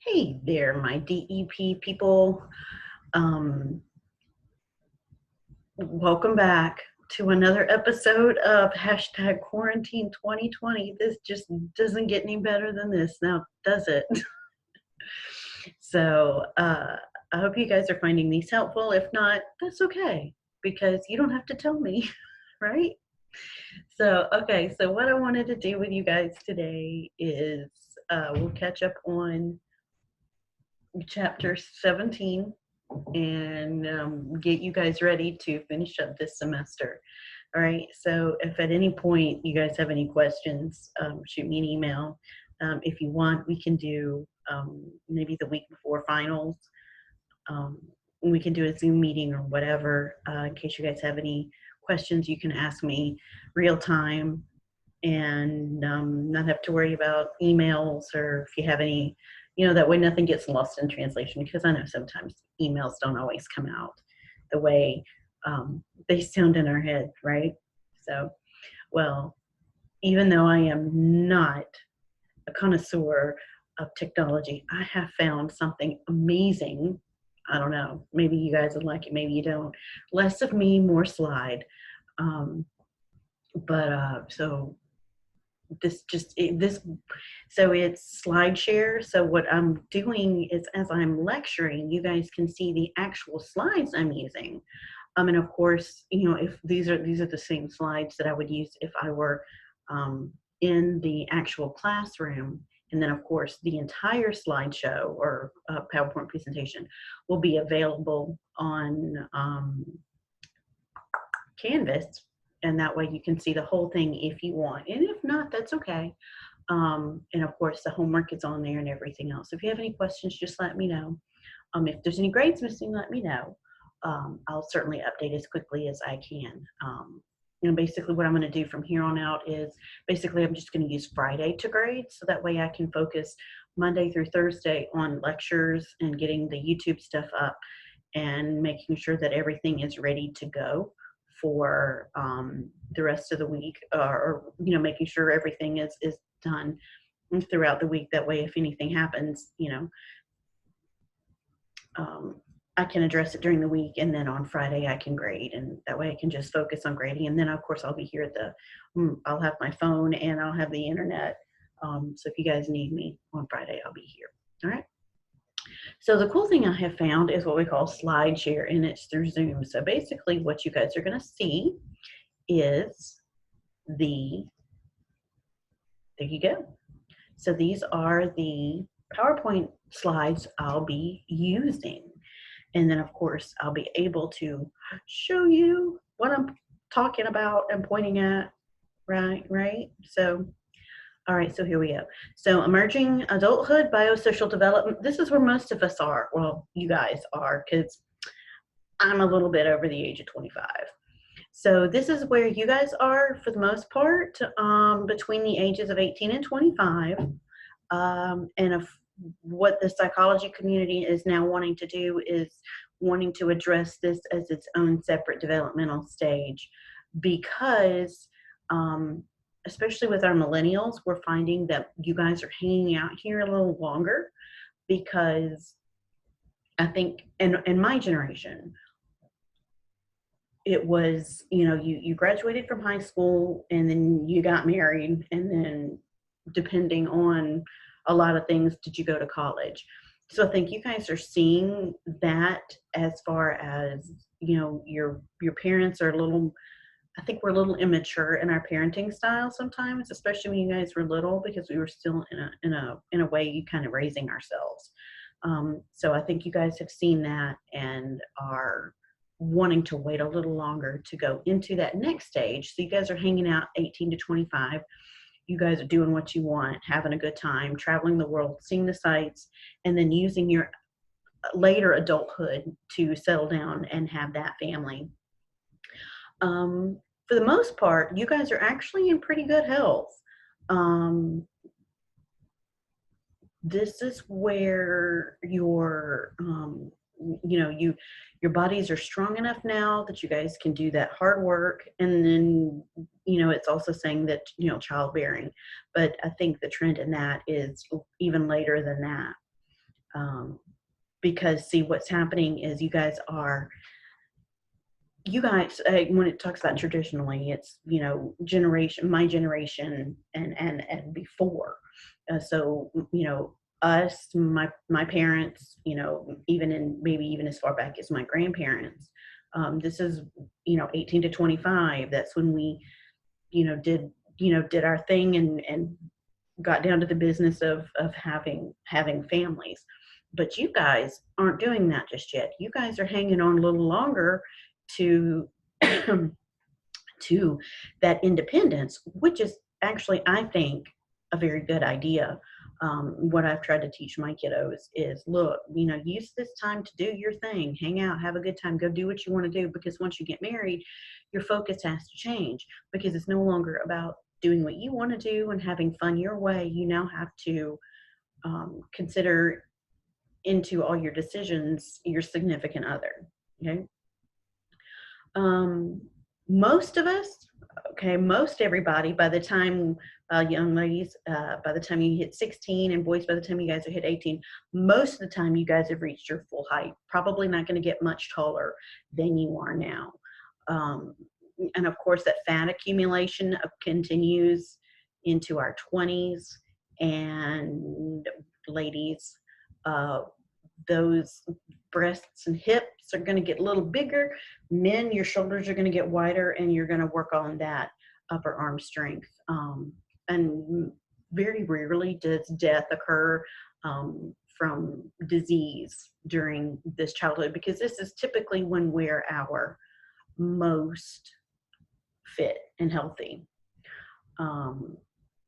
Hey there, my DEP people. Um, Welcome back to another episode of hashtag quarantine 2020. This just doesn't get any better than this now, does it? So I hope you guys are finding these helpful. If not, that's okay, because you don't have to tell me, right? So what I wanted to do with you guys today is we'll catch up on chapter 17 and get you guys ready to finish up this semester. All right, so if at any point you guys have any questions, shoot me an email. If you want, we can do maybe the week before finals. We can do a Zoom meeting or whatever. In case you guys have any questions, you can ask me real time and not have to worry about emails, or if you have any, that way nothing gets lost in translation, because I know sometimes emails don't always come out the way they sound in our head, right? So, well, even though I am not a connoisseur of technology, I have found something amazing. I don't know, maybe you guys would like it, maybe you don't. Less of me, more slide. So so it's SlideShare. So what I'm doing is, as I'm lecturing, you guys can see the actual slides I'm using. And of course, if these are the same slides that I would use if I were in the actual classroom. And then of course the entire slideshow or PowerPoint presentation will be available on Canvas, and that way you can see the whole thing if you want, and if not, that's okay. And of course the homework is on there and everything else. If you have any questions, just let me know. If there's any grades missing, let me know. I'll certainly update as quickly as I can. Basically what I'm going to do from here on out is basically I'm just going to use Friday to grade, so that way I can focus Monday through Thursday on lectures and getting the YouTube stuff up and making sure that everything is ready to go for the rest of the week, or making sure everything is done throughout the week. That way if anything happens, I can address it during the week, and then on Friday I can grade, and that way I can just focus on grading. And then of course I'll be here at I'll have my phone and I'll have the internet. So if you guys need me on Friday, I'll be here. All right. So the cool thing I have found is what we call SlideShare, and it's through Zoom. So basically what you guys are going to see is there you go. So these are the PowerPoint slides I'll be using. And then of course I'll be able to show you what I'm talking about and pointing at, right? So, all right, so here we go. So emerging adulthood, biosocial development. This is where most of us are. Well, you guys are, because I'm a little bit over the age of 25. So this is where you guys are for the most part, between the ages of 18 and 25. And what the psychology community is now wanting to do is wanting to address this as its own separate developmental stage, because especially with our millennials, we're finding that you guys are hanging out here a little longer, because I think in my generation, it was, you graduated from high school and then you got married, and then depending on a lot of things, did you go to college? So I think you guys are seeing that, as far as, your parents are I think we're a little immature in our parenting style sometimes, especially when you guys were little, because we were still in a way kind of raising ourselves. So I think you guys have seen that and are wanting to wait a little longer to go into that next stage. So you guys are hanging out 18 to 25. You guys are doing what you want, having a good time, traveling the world, seeing the sights, and then using your later adulthood to settle down and have that family. For the most part, you guys are actually in pretty good health. This is where your bodies are strong enough now that you guys can do that hard work. And then it's also saying that childbearing, but I think the trend in that is even later than that. Because see, what's happening is when it talks about traditionally, it's, generation, my generation, and before. So, us, my parents, maybe even as far back as my grandparents. This is, 18 to 25. That's when we, did our thing, and got down to the business of having families. But you guys aren't doing that just yet. You guys are hanging on a little longer to to that independence, which is actually, I think, a very good idea. What I've tried to teach my kiddos is, look, use this time to do your thing, hang out, have a good time, go do what you want to do, because once you get married, your focus has to change, because it's no longer about doing what you want to do and having fun your way. You now have to consider into all your decisions your significant other. Okay. Most of us, okay, most everybody, by the time, young ladies, by the time you hit 16, and boys, by the time you guys are hit 18, most of the time you guys have reached your full height. Probably not going to get much taller than you are now. And of course, that fat accumulation continues into our 20s. And ladies, those breasts and hips are going to get a little bigger. Men, your shoulders are going to get wider, and you're going to work on that upper arm strength. And very rarely does death occur from disease during this childhood, because this is typically when we're our most fit and healthy.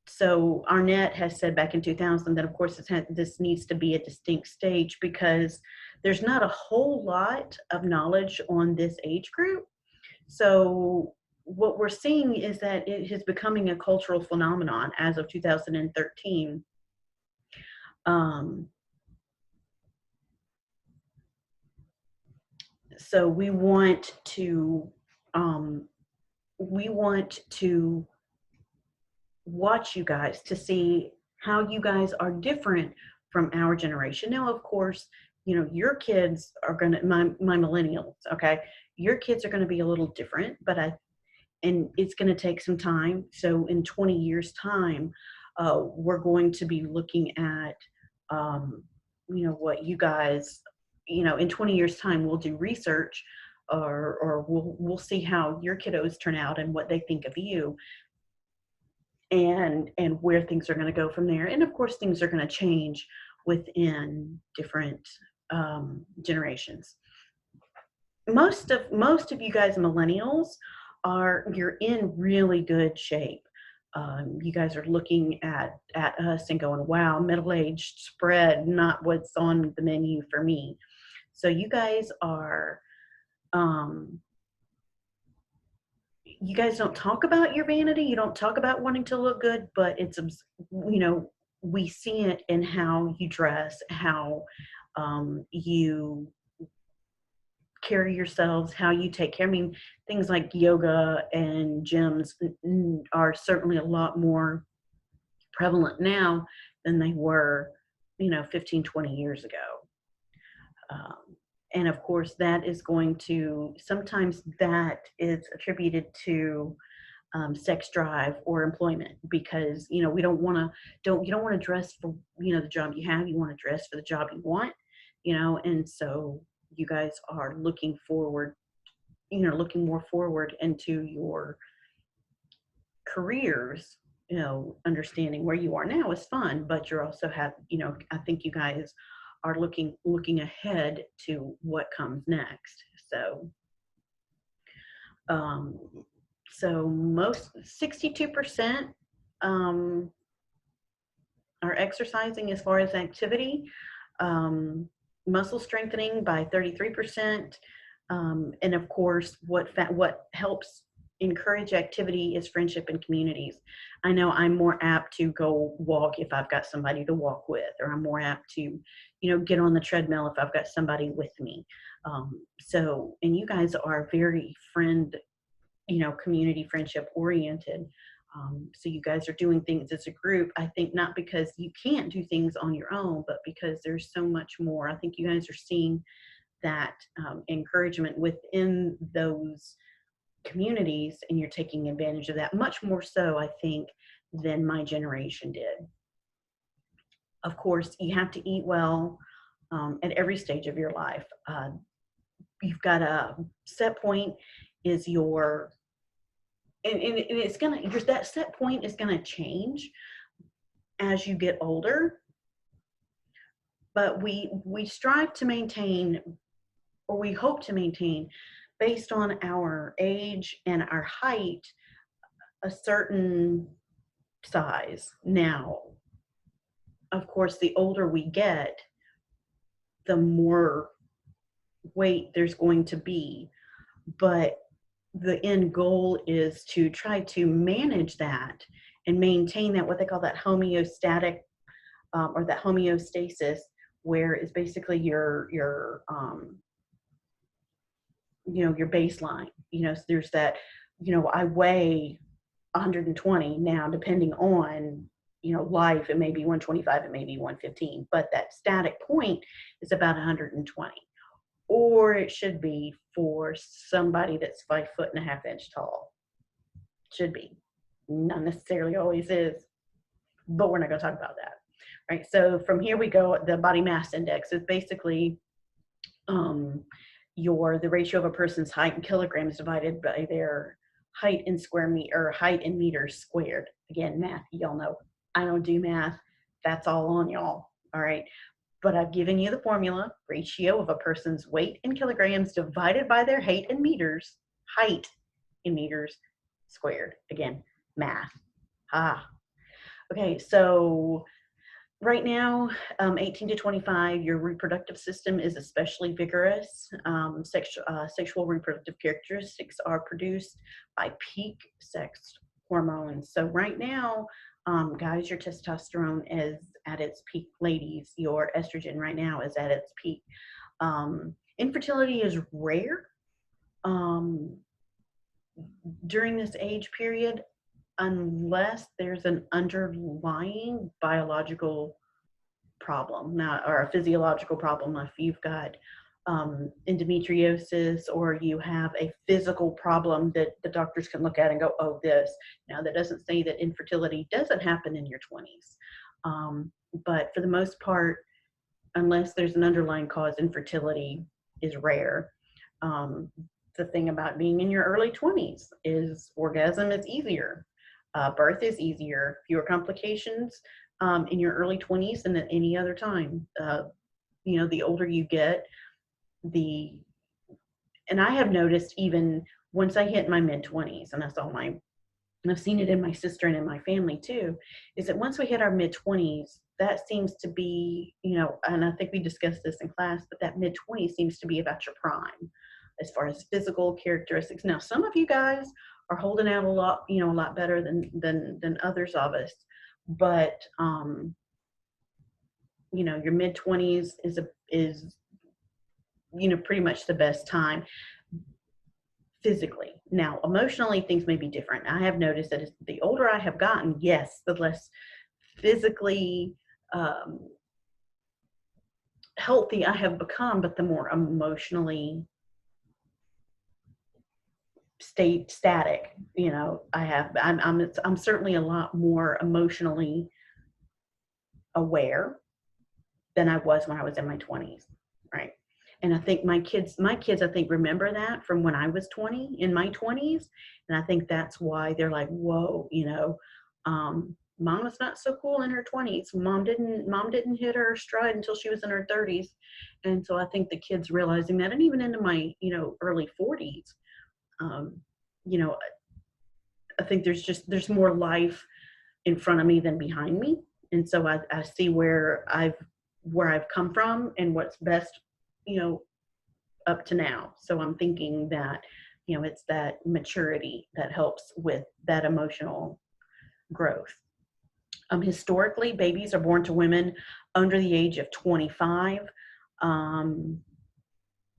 So Arnett has said back in 2000 that, of course, this needs to be a distinct stage, because there's not a whole lot of knowledge on this age group. So what we're seeing is that it is becoming a cultural phenomenon as of 2013. So we want to watch you guys to see how you guys are different from our generation. Now, of course, your kids are going to, my millennials, okay, your kids are going to be a little different, and it's going to take some time. So in 20 years time, we're going to be looking at, what you guys, in 20 years time, we'll do research, or we'll see how your kiddos turn out and what they think of you, and where things are going to go from there. And of course, things are going to change within different generations. Most of you guys millennials you're in really good shape. You guys are looking at us and going, wow, middle-aged spread, not what's on the menu for me. So you guys are, you guys don't talk about your vanity. You don't talk about wanting to look good, but it's, we see it in how you dress, how you carry yourselves, how you take care. I mean, things like yoga and gyms are certainly a lot more prevalent now than they were, 15, 20 years ago. And of course, that is going to, sometimes that is attributed to sex drive or employment, because, you don't want to dress for, the job you have. You want to dress for the job you want, and so you guys are looking forward, looking more forward into your careers, understanding where you are now is fun, but you're also I think you guys are looking ahead to what comes next. So most 62% are exercising as far as activity, muscle strengthening by 33%, and of course, what helps encourage activity is friendship and communities. I know I'm more apt to go walk if I've got somebody to walk with, or I'm more apt to, get on the treadmill if I've got somebody with me. And you guys are very community friendship oriented. So you guys are doing things as a group, I think, not because you can't do things on your own, but because there's so much more. I think you guys are seeing that encouragement within those communities, and you're taking advantage of that much more so, I think, than my generation did. Of course, you have to eat well at every stage of your life. You've got a set point is your, and it's gonna, that set point is gonna change as you get older, but we strive to maintain, or we hope to maintain, based on our age and our height, a certain size. Now, of course, the older we get, the more weight there's going to be, but the end goal is to try to manage that and maintain that, what they call that homeostatic, or that homeostasis, where it's basically your your baseline. So there's that, I weigh 120 now, depending on life, it may be 125, it may be 115, but that static point is about 120, or it should be for somebody that's 5'1.5" tall. Should be, not necessarily always is, but we're not going to talk about that, right? So from here we go. The body mass index is basically the ratio of a person's height in kilograms divided by their height in square meter, or height in meters squared. Again, math, y'all know I don't do math. That's all on y'all. All right. But I've given you the formula: ratio of a person's weight in kilograms divided by their height in meters squared. Again, math. Okay, so right now, 18 to 25, your reproductive system is especially vigorous. Sexual reproductive characteristics are produced by peak sex hormones. So right now, guys, your testosterone is at its peak. Ladies, your estrogen right now is at its peak. Infertility is rare during this age period, unless there's an underlying biological problem, or a physiological problem. If you've got endometriosis, or you have a physical problem that the doctors can look at and go, oh, this. Now, that doesn't say that infertility doesn't happen in your 20s. But for the most part, unless there's an underlying cause, infertility is rare. The thing about being in your early 20s is orgasm is easier. Birth is easier, fewer complications in your early 20s than at any other time. The older you get, and I have noticed, even once I hit my mid-20s, and I've seen it in my sister and in my family too, is that once we hit our mid-20s, that seems to be, and I think we discussed this in class, but that mid-20s seems to be about your prime as far as physical characteristics. Now, some of you guys are holding out a lot better than others of us, but your mid-20s is pretty much the best time physically. Now, emotionally, things may be different. I have noticed that as the older I have gotten, yes, the less physically healthy I have become, but the more emotionally static, I'm certainly a lot more emotionally aware than I was when I was in my 20s, right? And I think my kids, I think, remember that from when I was in my 20s. And I think that's why they're like, whoa, mom was not so cool in her 20s. Mom didn't hit her stride until she was in her 30s. And so I think the kids realizing that, and even into my, early 40s, I think there's more life in front of me than behind me. And so I see where I've come from and what's best, up to now. So I'm thinking that, it's that maturity that helps with that emotional growth. Historically, babies are born to women under the age of 25.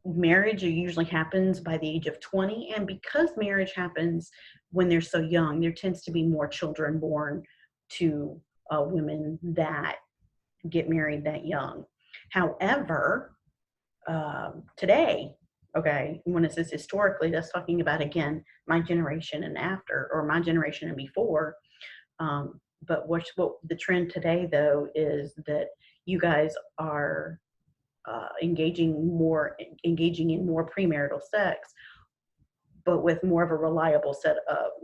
Marriage usually happens by the age of 20. And because marriage happens when they're so young, there tends to be more children born to women that get married that young. However, today, okay, when it says historically, that's talking about, again, my generation and after, or my generation and before. But what the trend today, though, is that you guys are engaging in more premarital sex, but with more of a reliable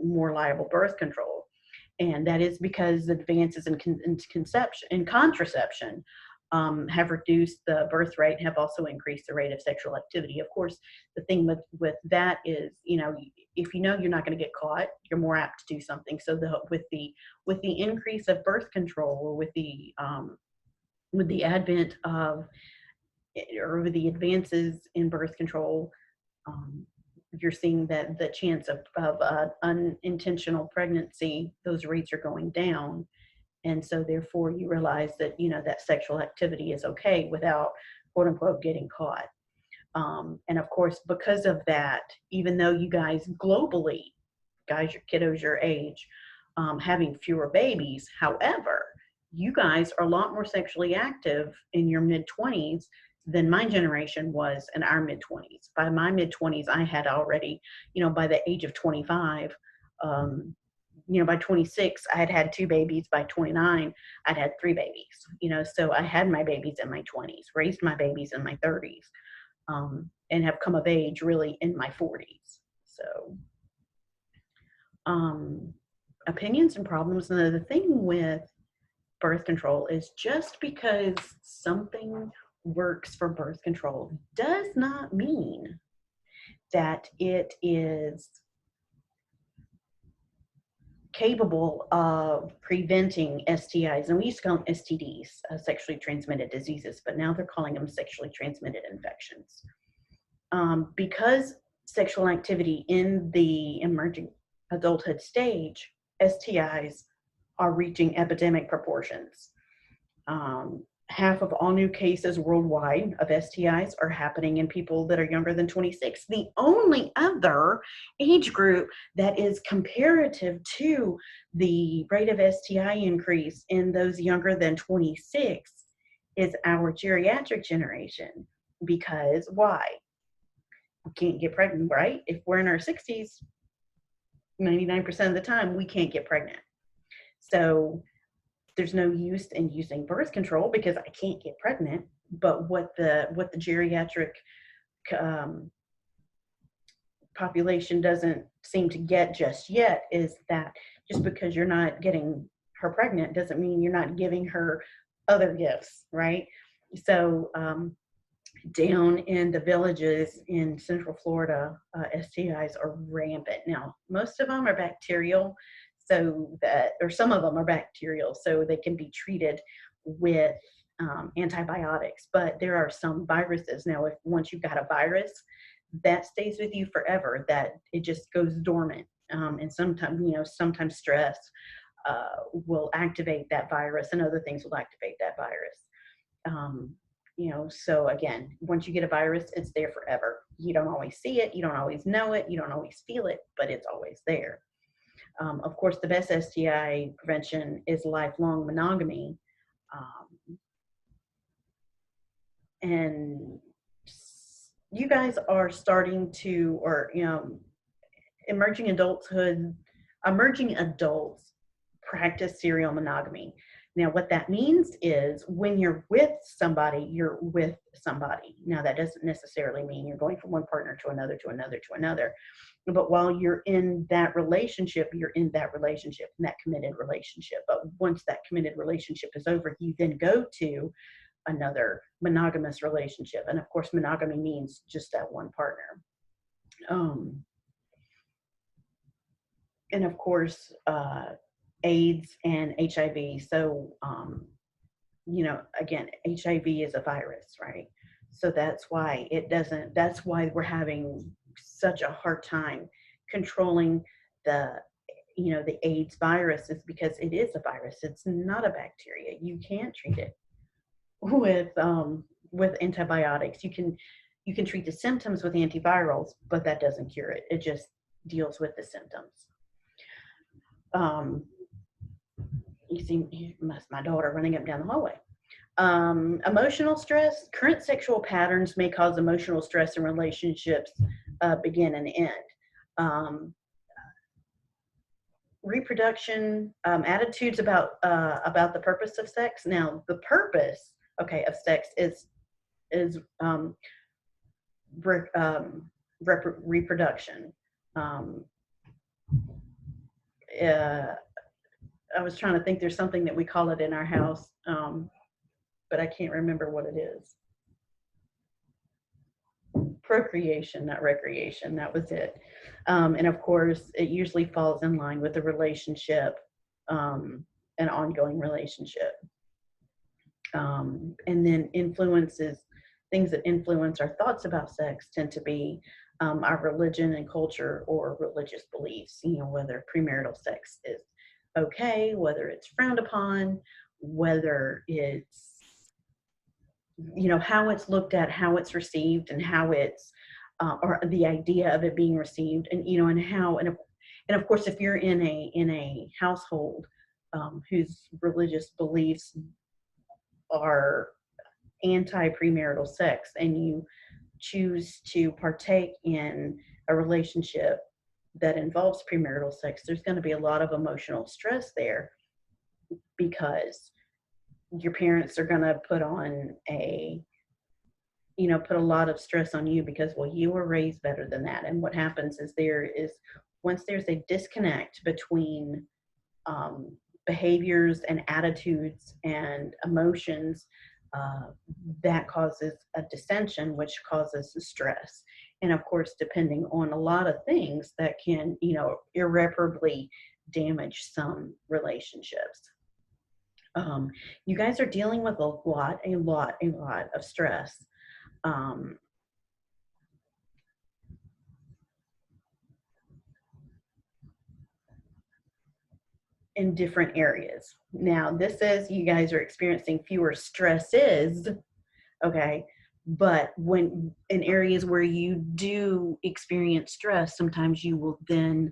more reliable birth control. And that is because advances in conception and contraception have reduced the birth rate and have also increased the rate of sexual activity. Of course, the thing with that is, if you know you're not going to get caught, you're more apt to do something. So with the increase of birth control, or with the advent of, or with the advances in birth control, you're seeing that the chance of unintentional pregnancy, those rates are going down. And so therefore you realize that, that sexual activity is okay without, quote unquote, getting caught. And of course, because of that, even though you guys globally, your kiddos your age, having fewer babies, however, you guys are a lot more sexually active in your mid-20s than my generation was in our mid-20s. By my mid-20s, I had already, by the age of 25, by 26, I had had 2 babies. By 29, I'd had 3 babies, so I had my babies in my 20s, raised my babies in my 30s, and have come of age really in my 40s. So, opinions and problems. And the thing with birth control is, just because something works for birth control does not mean that it is capable of preventing STIs. And we used to call them STDs, sexually transmitted diseases, but now they're calling them sexually transmitted infections. Because sexual activity in the emerging adulthood stage, STIs are reaching epidemic proportions. Half of all new cases worldwide of STIs are happening in people that are younger than 26. The only other age group that is comparative to the rate of STI increase in those younger than 26 is our geriatric generation. Because why? We can't get pregnant, right? If we're in our 60s, 99% of the time, we can't get pregnant. So there's no use in using birth control because I can't get pregnant. But what the geriatric population doesn't seem to get just yet is that just because you're not getting her pregnant doesn't mean you're not giving her other gifts, right? So down in the villages in Central Florida, STIs are rampant. Now, most of them are bacterial, or some of them are bacterial, so they can be treated with antibiotics. But there are some viruses. Now, once you've got a virus, that stays with you forever, that it just goes dormant. And sometimes stress will activate that virus, and other things will activate that virus. So again, once you get a virus, it's there forever. You don't always see it, you don't always know it, you don't always feel it, but it's always there. Of course, the best STI prevention is lifelong monogamy. And you guys are starting to, or, emerging adults practice serial monogamy. Now, what that means is, when you're with somebody, you're with somebody. Now, that doesn't necessarily mean you're going from one partner to another, to another, to another. But while you're in that relationship, you're in that relationship, in that committed relationship. But once that committed relationship is over, you then go to another monogamous relationship. And of course, monogamy means just that one partner. And of course, AIDS and HIV. So, again, HIV is a virus, right? So that's why we're having such a hard time controlling the AIDS virus, is because it is a virus. It's not a bacteria. You can't treat it with antibiotics. You can treat the symptoms with antivirals, but that doesn't cure it. It just deals with the symptoms. You see my daughter running up and down the hallway. Emotional stress. Current sexual patterns may cause emotional stress in relationships begin and end. Reproduction, attitudes about the purpose of sex. Now, the purpose, okay, of sex is reproduction. I was trying to think. There's something that we call it in our house, but I can't remember what it is. Procreation, not recreation. That was it. And of course, it usually falls in line with a relationship, an ongoing relationship. And then things that influence our thoughts about sex tend to be our religion and culture or religious beliefs, whether premarital sex is okay, whether it's frowned upon, whether it's, how it's looked at, how it's received, and how it's, or the idea of it being received, and, and how, and of course, if you're in a household whose religious beliefs are anti-premarital sex, and you choose to partake in a relationship that involves premarital sex, there's going to be a lot of emotional stress there, because your parents are going to put a lot of stress on you, because, well, you were raised better than that. And what happens is once there's a disconnect between behaviors and attitudes and emotions, that causes a dissension, which causes stress. And of course, depending on a lot of things, that can, irreparably damage some relationships. You guys are dealing with a lot of stress. In different areas. Now, this says you guys are experiencing fewer stresses, okay? But when in areas where you do experience stress, sometimes you will then,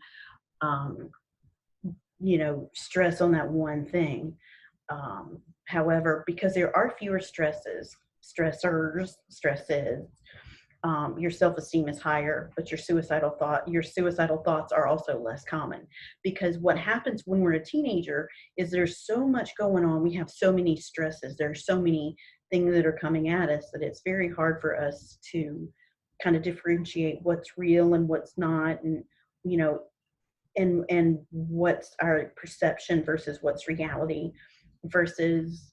stress on that one thing. However, because there are fewer stresses, your self-esteem is higher, but your suicidal thoughts are also less common. Because what happens when we're a teenager is there's so much going on. We have so many stresses. There's so many things that are coming at us that it's very hard for us to kind of differentiate what's real and what's not, and and what's our perception versus what's reality, versus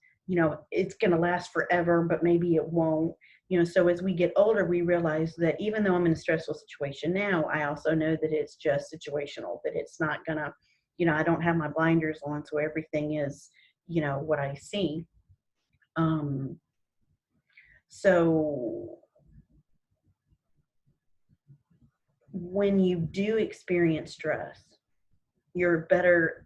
it's going to last forever, but maybe it won't. So as we get older, we realize that even though I'm in a stressful situation now, I also know that it's just situational, that it's not gonna, I don't have my blinders on, so everything is, what I see. So when you do experience stress, you're better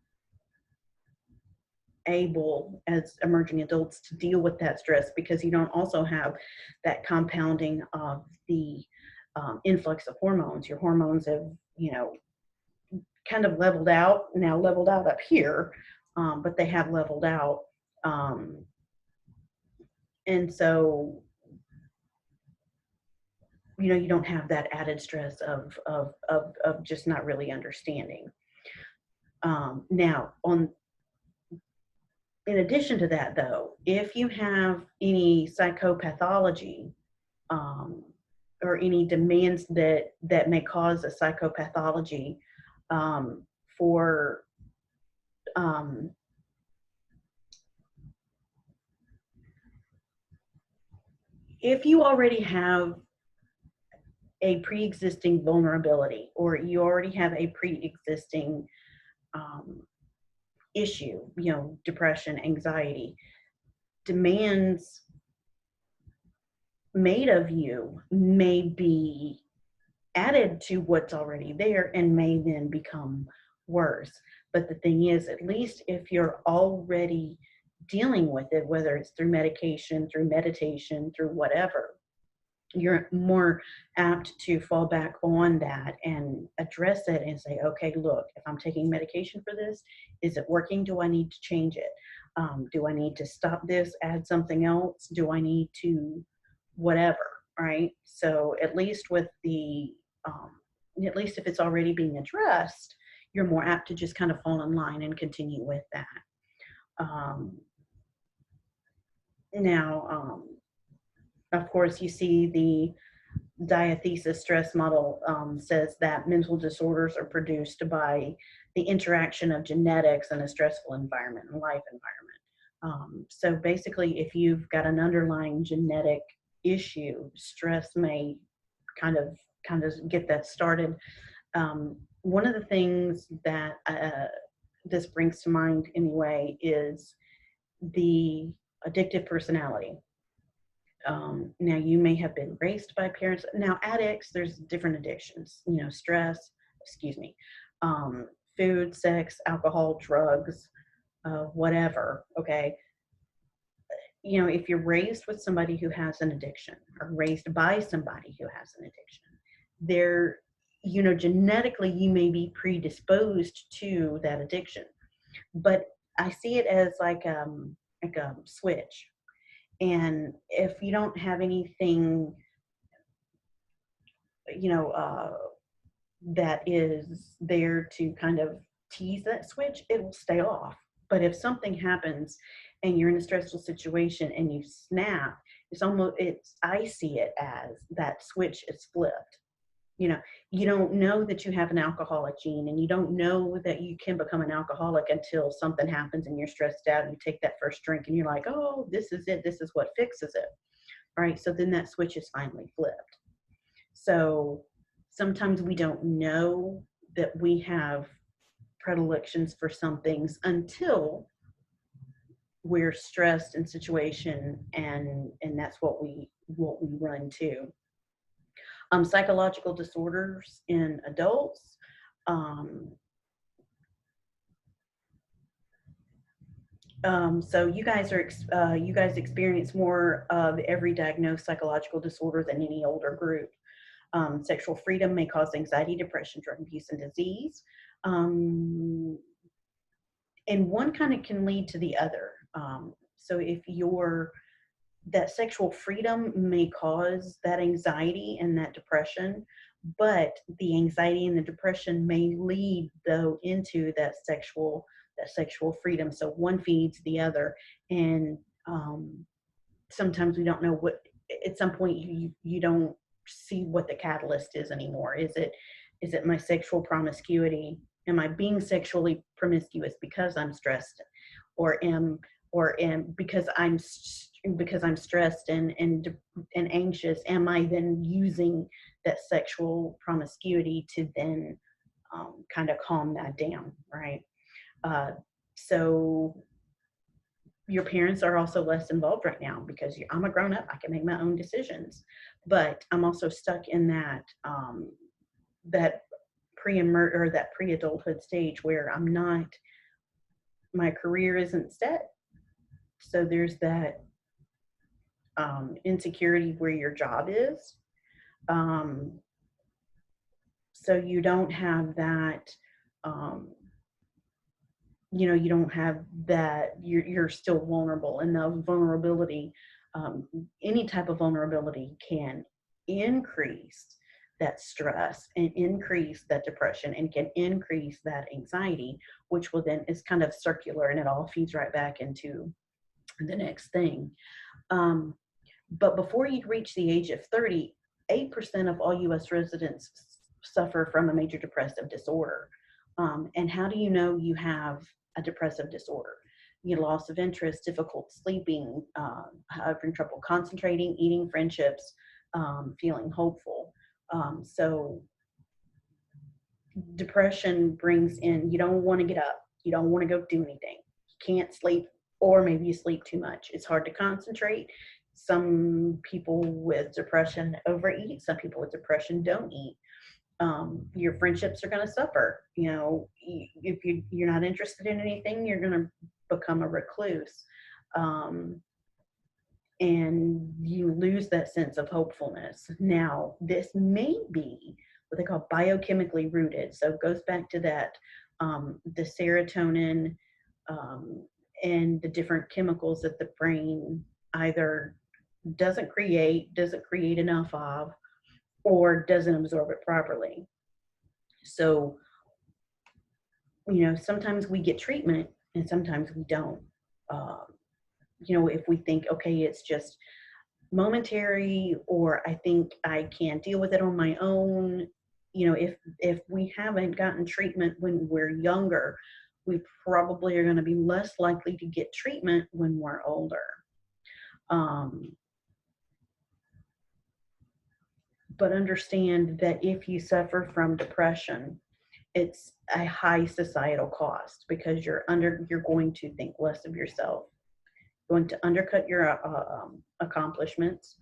able as emerging adults to deal with that stress, because you don't also have that compounding of the influx of hormones. Your hormones have, kind of leveled out up here, but they have leveled out. And so, you don't have that added stress of just not really understanding. Now, in addition to that, though, if you have any psychopathology, or any demands that may cause a psychopathology, for if you already have a pre-existing vulnerability, or you already have a pre-existing issue, depression, anxiety, demands made of you may be added to what's already there and may then become worse. But the thing is, at least if you're already dealing with it, whether it's through medication, through meditation, through whatever, you're more apt to fall back on that and address it and say, okay, look, if I'm taking medication for this, is it working? Do I need to change it? Do I need to stop this, add something else? Do I need to whatever, right? So at least with um, at least if it's already being addressed, you're more apt to just kind of fall in line and continue with that. Um, now, of course, you see the diathesis stress model says that mental disorders are produced by the interaction of genetics and a stressful environment and life environment. So basically, if you've got an underlying genetic issue, stress may kind of get that started. One of the things that this brings to mind anyway is the addictive personality. Now you may have been raised by parents. Now addicts, there's different addictions, stress, excuse me, um, food, sex, alcohol, drugs, whatever. Okay. If you're raised with somebody who has an addiction or raised by somebody who has an addiction, they're, genetically you may be predisposed to that addiction. But I see it as like a switch. And if you don't have anything, you know, that is there to kind of tease that switch, it will stay off. But if something happens and you're in a stressful situation and you snap, I see it as that switch is flipped. You don't know that you have an alcoholic gene, and you don't know that you can become an alcoholic until something happens and you're stressed out and you take that first drink and you're like, oh, this is it. This is what fixes it. All right. So then that switch is finally flipped. So sometimes we don't know that we have predilections for some things until we're stressed in situation, and that's what we run to. Psychological disorders in adults. So you guys experience more of every diagnosed psychological disorder than any older group. Sexual freedom may cause anxiety, depression, drug abuse, and disease. And one kind of can lead to the other. So if that sexual freedom may cause that anxiety and that depression, but the anxiety and the depression may lead though into that sexual freedom. So one feeds the other, and sometimes we don't know what. At some point, you don't see what the catalyst is anymore. Is it my sexual promiscuity? Am I being sexually promiscuous because I'm stressed, or am because I'm stressed and anxious? Am I then using that sexual promiscuity to then kind of calm that down, right? So your parents are also less involved right now because I'm a grown up. I can make my own decisions, but I'm also stuck in that that pre-adulthood stage where I'm not. My career isn't set, so there's that insecurity where your job is. So you don't have that. You don't have that. You're still vulnerable, and the vulnerability, any type of vulnerability, can increase that stress and increase that depression and can increase that anxiety, which will then is kind of circular, and it all feeds right back into the next thing. But before you reach the age of 30, 8% of all U.S. residents suffer from a major depressive disorder. And how do you know you have a depressive disorder? You get loss of interest, difficult sleeping, having trouble concentrating, eating, friendships, feeling hopeful. So depression brings in, you don't want to get up, you don't want to go do anything, you can't sleep, or maybe you sleep too much. It's hard to concentrate. Some people with depression overeat. Some people with depression don't eat. Your friendships are going to suffer. If you're not interested in anything, you're going to become a recluse. and you lose that sense of hopefulness. Now, this may be what they call biochemically rooted. So it goes back to that the serotonin um, and the different chemicals that the brain either doesn't create enough of, or doesn't absorb it properly. So, sometimes we get treatment and sometimes we don't. Um, if we think, okay, it's just momentary, or I think I can deal with it on my own. If we haven't gotten treatment when we're younger, we probably are going to be less likely to get treatment when we're older. Um, but understand that if you suffer from depression, it's a high societal cost, because you're going to think less of yourself, going to undercut your accomplishments.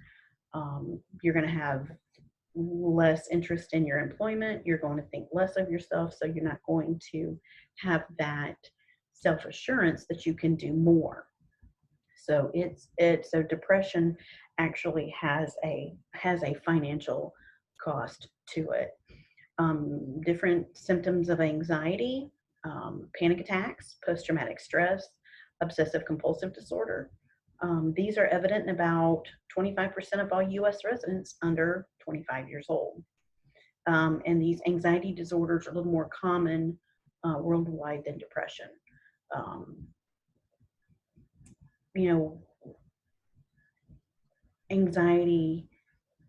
You're going to have less interest in your employment. You're going to think less of yourself, so you're not going to have that self-assurance that you can do more. So so depression actually has a financial cost to it. Different symptoms of anxiety, panic attacks, post-traumatic stress, obsessive compulsive disorder. These are evident in about 25% of all U.S. residents under 25 years old. And these anxiety disorders are a little more common worldwide than depression. Um, you know, Anxiety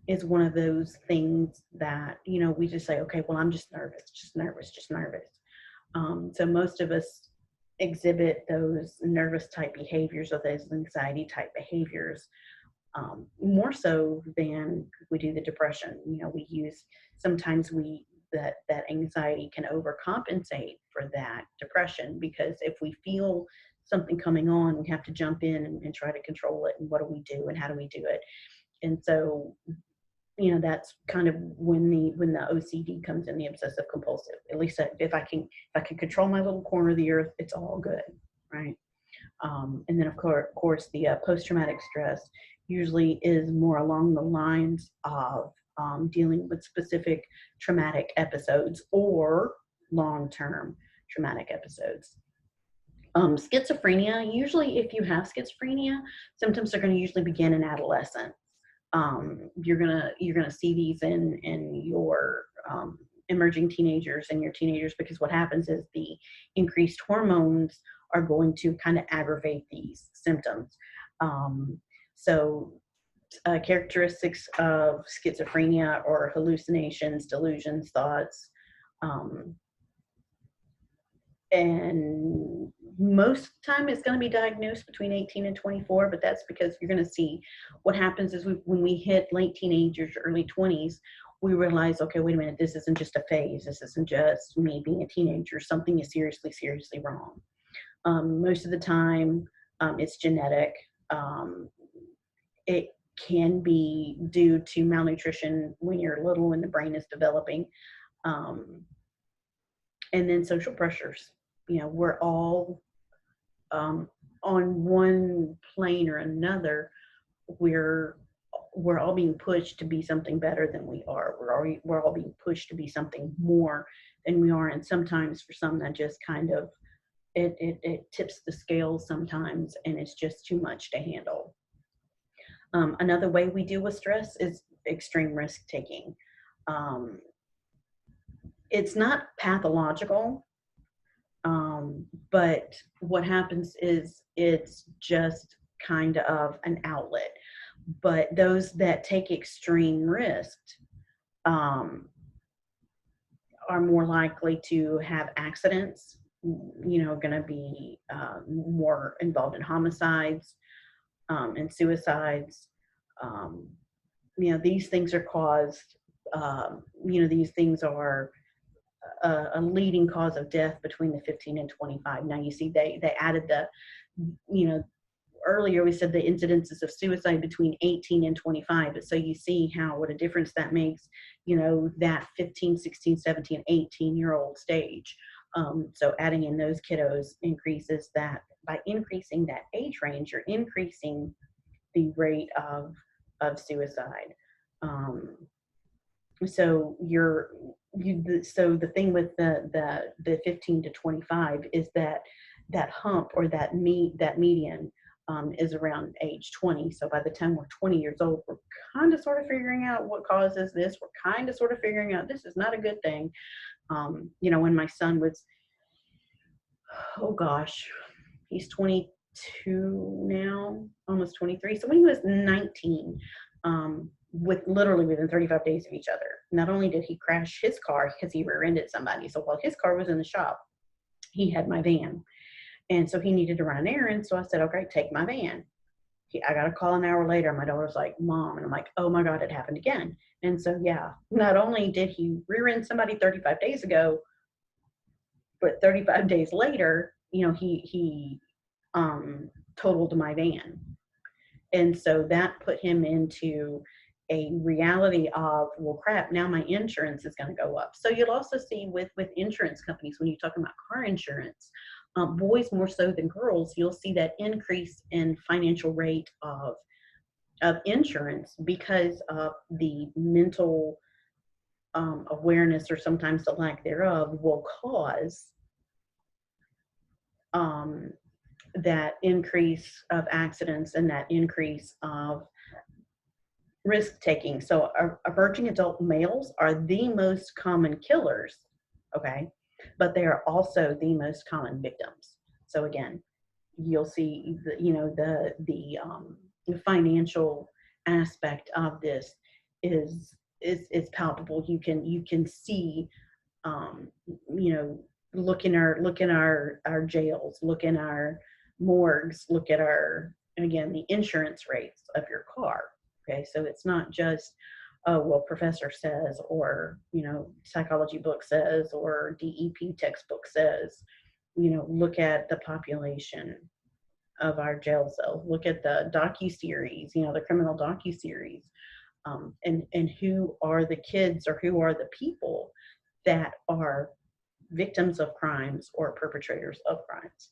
is one of those things that, we just say, okay, well, I'm just nervous, just nervous, just nervous. So most of us exhibit those nervous type behaviors or those anxiety type behaviors more so than we do the depression. Sometimes that anxiety can overcompensate for that depression, because if we feel something coming on, we have to jump in and try to control it. And what do we do and how do we do it? And so, that's kind of when the OCD comes in, the obsessive compulsive. At least if I can control my little corner of the earth, it's all good, right? And then of course the post-traumatic stress usually is more along the lines of dealing with specific traumatic episodes or long-term traumatic episodes. Schizophrenia, usually if you have schizophrenia, symptoms are going to usually begin in adolescence. You're gonna see these in your emerging teenagers and your teenagers, because what happens is the increased hormones are going to kind of aggravate these symptoms. So characteristics of schizophrenia or hallucinations, delusions, thoughts, and most of the time it's going to be diagnosed between 18 and 24, but that's because you're going to see what happens is when we hit late teenagers, early 20s, we realize, okay, wait a minute, this isn't just a phase. This isn't just me being a teenager. Something is seriously, seriously wrong. Most of the time, it's genetic. It can be due to malnutrition when you're little and the brain is developing. And then social pressures. We're all on one plane or another. We're all being pushed to be something better than we are. We're all being pushed to be something more than we are, and sometimes for some that just kind of it tips the scales sometimes, and it's just too much to handle. Another way we deal with stress is extreme risk taking. It's not pathological, but what happens is it's just kind of an outlet. But those that take extreme risks are more likely to have accidents, going to be more involved in homicides and suicides. These things are caused, these things are a leading cause of death between the 15 and 25. Now you see they added earlier we said the incidences of suicide between 18 and 25, but so you see what a difference that makes, that 15, 16, 17, 18-year-old stage. So adding in those kiddos increases that. By increasing that age range, you're increasing the rate of suicide. Um, so so the thing with the 15 to 25 is that that hump or that median is around age 20. So by the time we're 20 years old, we're kind of sort of figuring out what causes this. We're kind of sort of figuring out this is not a good thing. When my son was, oh gosh, he's 22 now, almost 23. So when he was 19, literally within 35 days of each other, not only did he crash his car because he rear-ended somebody. So while his car was in the shop, he had my van. And so he needed to run an errand. So I said, okay, take my van. I got a call an hour later. My daughter's like, Mom. And I'm like, oh my God, it happened again. And so, yeah, not only did he rear-end somebody 35 days ago, but 35 days later, he totaled my van. And so that put him into a reality of, well, crap, now my insurance is going to go up. So you'll also see with insurance companies, when you're talking about car insurance, boys more so than girls, you'll see that increase in financial rate of insurance because of the mental awareness, or sometimes the lack thereof, will cause that increase of accidents and that increase of risk taking. So emerging adult males are the most common killers, okay, but they are also the most common victims. So again, you'll see the financial aspect of this is palpable. You can see, look in our jails, look in our morgues, look at again, the insurance rates of your car. Okay, so it's not just, oh, well, professor says, or, psychology book says, or DEP textbook says. Look at the population of our jail cells. Look at the docu-series, the criminal docu-series. And who are the kids, or who are the people that are victims of crimes or perpetrators of crimes.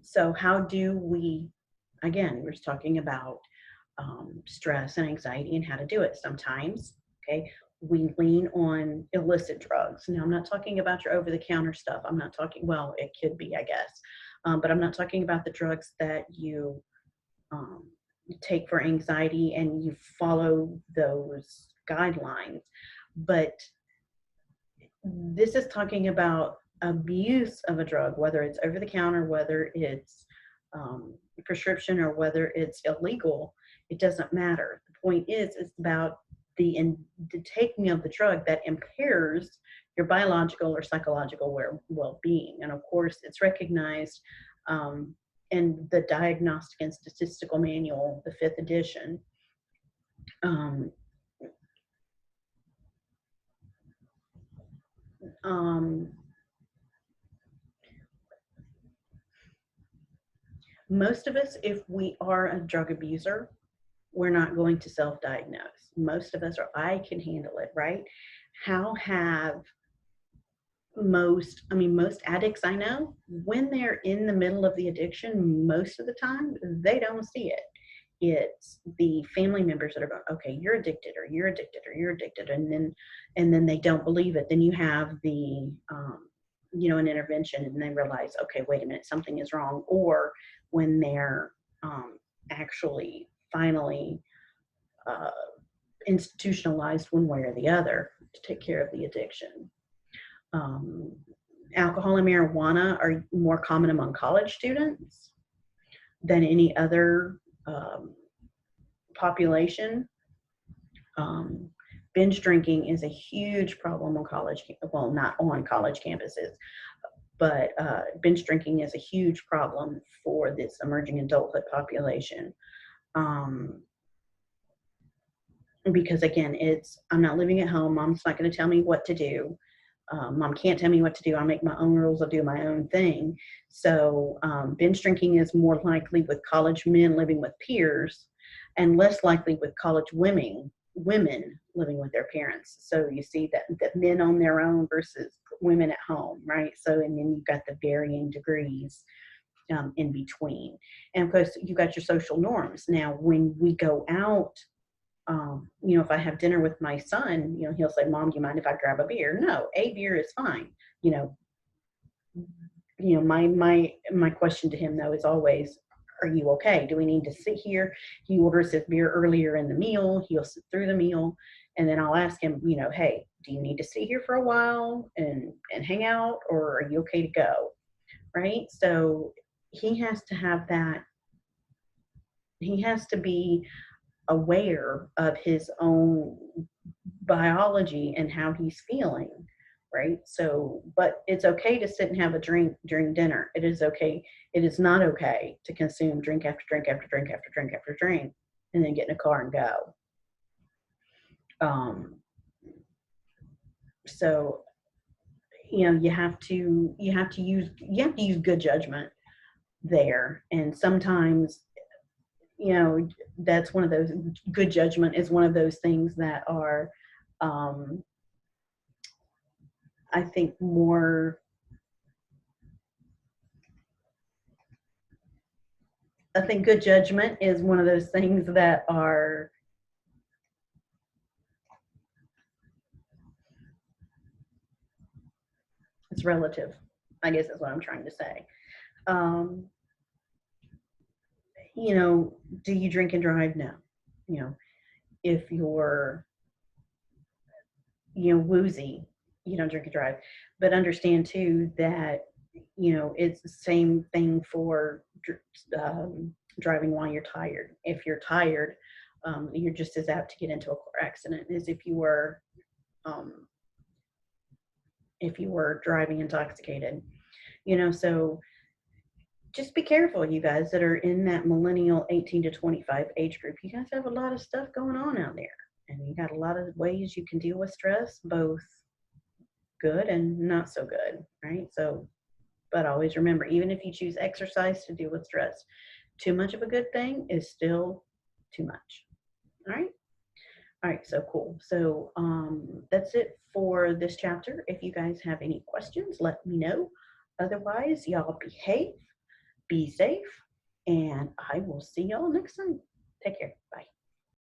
So how do we, again, we're just talking about stress and anxiety and how to do it. Sometimes, okay, we lean on illicit drugs. Now, I'm not talking about your over-the-counter stuff. I'm not talking, well, it could be, I guess, but I'm not talking about the drugs that you take for anxiety and you follow those guidelines. But this is talking about abuse of a drug, whether it's over the counter, whether it's prescription, or whether it's illegal. It doesn't matter. The point is, it's about the taking of the drug that impairs your biological or psychological well-being. And of course, it's recognized in the Diagnostic and Statistical Manual, the 5th edition. Most of us, if we are a drug abuser, we're not going to self-diagnose. Most of us are, I can handle it, right? How have most addicts I know, when they're in the middle of the addiction, most of the time, they don't see it. It's the family members that are going, okay, you're addicted, or you're addicted, or you're addicted. And then they don't believe it. Then you have the, an intervention, and they realize, okay, wait a minute, something is wrong. Or when they're actually finally institutionalized one way or the other to take care of the addiction. Alcohol and marijuana are more common among college students than any other population. Binge drinking is a huge problem on not on college campuses, but binge drinking is a huge problem for this emerging adulthood population. Because again, I'm not living at home. Mom's not going to tell me what to do. Mom can't tell me what to do. I make my own rules. I'll do my own thing. So binge drinking is more likely with college men living with peers, and less likely with college women living with their parents. So you see that men on their own versus women at home, right? So, and then you've got the varying degrees in between. And of course, you got your social norms. Now, when we go out, if I have dinner with my son, he'll say, "Mom, do you mind if I grab a beer?" No, a beer is fine. You know, my question to him though is always, "Are you okay? Do we need to sit here?" He orders his beer earlier in the meal. He'll sit through the meal, and then I'll ask him, "Hey, do you need to sit here for a while and hang out, or are you okay to go?" Right? So he has to have that. He has to be aware of his own biology and how he's feeling, right? So, but it's okay to sit and have a drink during dinner. It is okay. It is not okay to consume drink after drink after drink after drink after drink and then get in a car and go. Um, so you have to use good judgment there, and sometimes that's one of those. Good judgment is one of those things that are um, I think more. I think good judgment is one of those things that are it's relative. I guess is what I'm trying to say. Um, do you drink and drive? No. If you're woozy, you don't drink and drive. But understand too that it's the same thing for driving while you're tired. If you're tired, you're just as apt to get into a car accident as um, if you were driving intoxicated. So just be careful, you guys that are in that millennial 18 to 25 age group. You guys have a lot of stuff going on out there, and you got a lot of ways you can deal with stress, both good and not so good, right? So, but always remember, even if you choose exercise to deal with stress, too much of a good thing is still too much. All right. All right, so cool. So that's it for this chapter. If you guys have any questions, let me know. Otherwise, y'all behave, be safe, and I will see y'all next time. Take care. Bye.